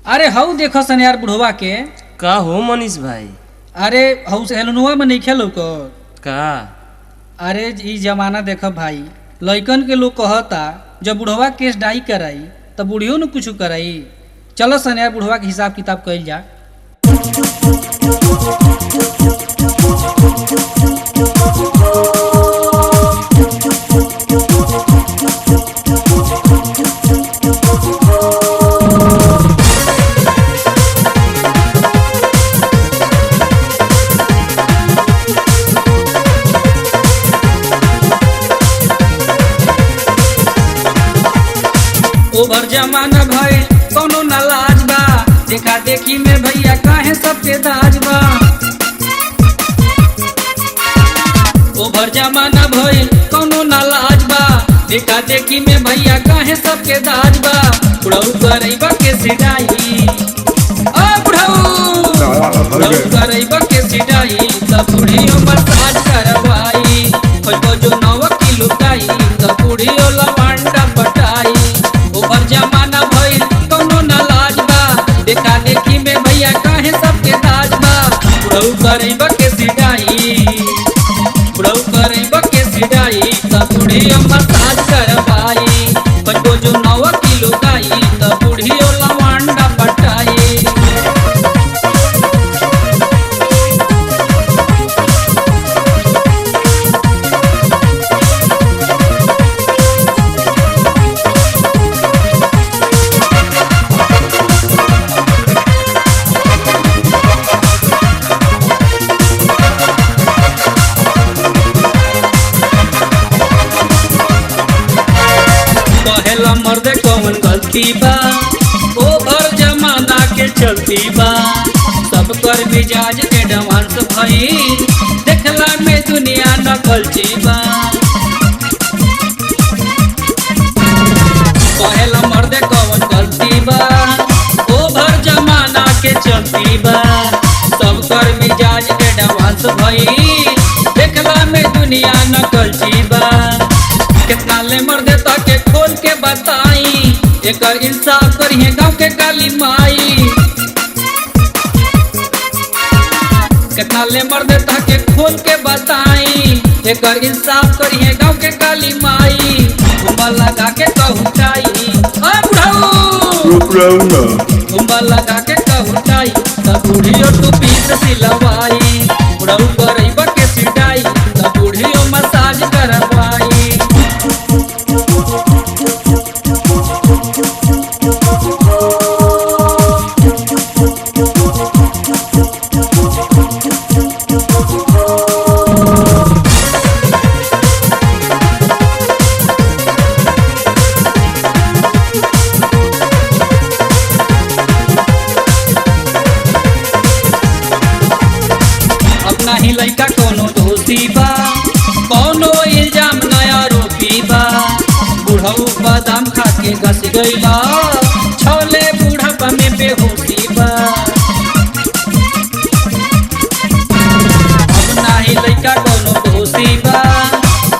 अरे हऊ देखो सन यार बुढ़वा के। का हो मनीष भाई? अरे हऊ से हेलनुआ में नहीं खेलो को का? अरे ई जमाना देखो भाई, लइकन के लोग कहता जब बुढ़वा केस डाई कराई तब बुढ़ियो न कुछ कराई। चलो सन यार बुढ़वा के हिसाब किताब कइल जा। ओभर जमाना भाई कोनो न लाज बा, देखा देखी में भैया काहे सबके दाज बा। ओभर जमाना भाई कोनो न लाज बा, देखा देखी में भैया काहे सबके दाज बा। बुढ़ऊ करैबा के सिटाई, ओ बुढ़ऊ करैबा के सिटाई, तब बुढ़ियो मसाज करवाई। खोजो जो 9 किलो काई, तब बुढ़ियो लवांडा पटाई। ओभर जमाना भइल कोनो न लाज बा, देखा देखी में भैया काहे सबके दाज बा। बुढ़ऊ करैबा के सिटाई, बुढ़ऊ करैबा के सिटाई, तब बुढ़ियो मसाज करवाई। खोजो जो 9 किलो काई, तब बुढ़ियो लवांडा पटाई। कहेला मर्दे कौन गलती बा, ओभर जमाना के चलती बा। सब कर मिजाज एडवांस भइल, देखला में दुनिया नकलची बा। कहेला मर्दे कौन गलती बा, ओभर जमाना के चलती बा। सब कर मिजाज एडवांस भइल, देखला में दुनिया नकलची बा। कितना ले मर्दे ताके खोल के बताई, एकर इंसाफ करिए गाँव के काली माई। कितना ले मर्दे ताके खोल के बताई, एकर इंसाफ करिए गाँव के काली माई। घुमा लगा के कहूटाई, घुमा लगा के कहूटाई, तब बुढ़ियो टूपी से सिलवाई। बुढ़ऊ करैबा के सिटाई, तब बुढ़ियो मसाज करवाई। अपना ही लइका कोनो दोषी बा, कोनो इल्जाम नया रोपी बा। बुढ़ऊ बादाम खा के घस गईला, छोले बूढ़ा में बेहोशी बा। अपना ही लइका कोनो दोषी बा,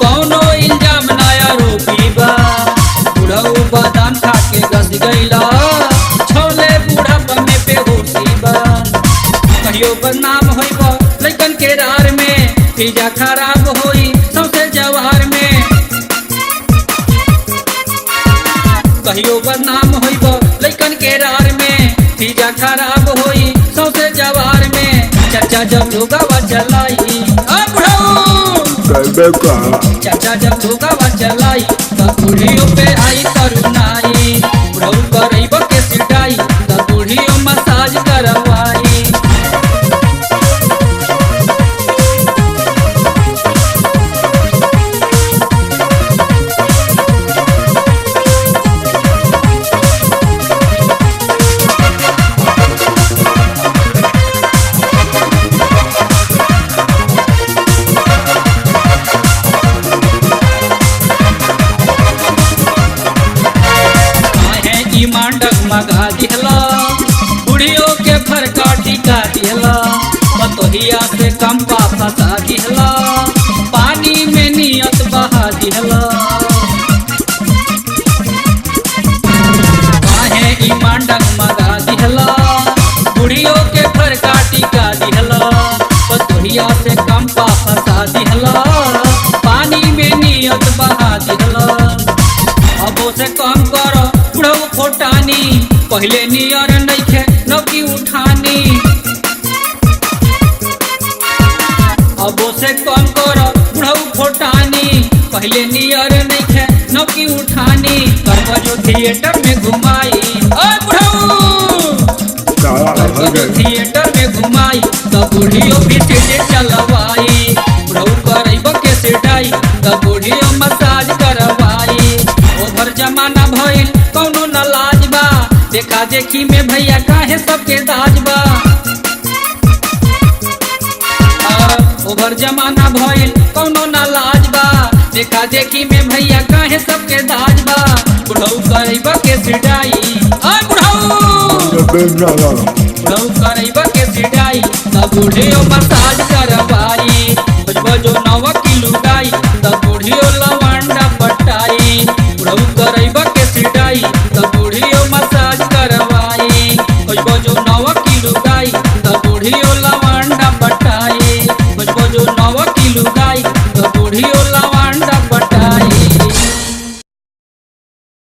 कोनो इल्जाम नया रोपी बा। बुढ़ऊ बादाम खा के घस गईला, छोले बूढ़ा में बेहोशी बा। कहियो बदनाम होइबा लइकन के रार में, फिजा खराब होई सौसे जवार में। कहियो बदनाम होइबा लइकन के रार में, फिजा खराब होई सौसे जवार में। चाचा जब लोगावा चलाई, चाचा जब लोगावा चलाई, तब बुढ़ियो पे आई करुणाई। बुढ़ऊ करैबा के सिटाई, तब बुढ़ियो मसाज करवाई। ईमान डगमगा दिहला, बुढ़ियो के फरका टिका दिहला। पतोहिया से कम फंसा दिहला, पानी में नियत बहा दिहला। काहे ईमान डगमगा दिहला, पहले नियर नइखे नौकी उठानी अबो से कम कर बुढ़ऊ फोटानी पहले नियर नइखे नौकी उठानी करब जो थिएटर में घुमाई ओए बुढ़ऊ करब जो थिएटर में घुमाई त बूढ़ियो भी सीधे चलवाई बुढ़ऊ करब के सिटाई त बूढ़ियो मसाज करवाई ओभर जमाना भइल कौनो न लाज बा देखा देखी में भैया काहे सबके दाज बा ओभर जमाना भइल कौनो न लाज बा देखा देखी में भैया काहे सबके दाज बा बुढ़ऊ करब के सिटाई ओए बुढ़ऊ करब के सिटाई त बूढ़ियो मसाज करवाई बजबो जो नवक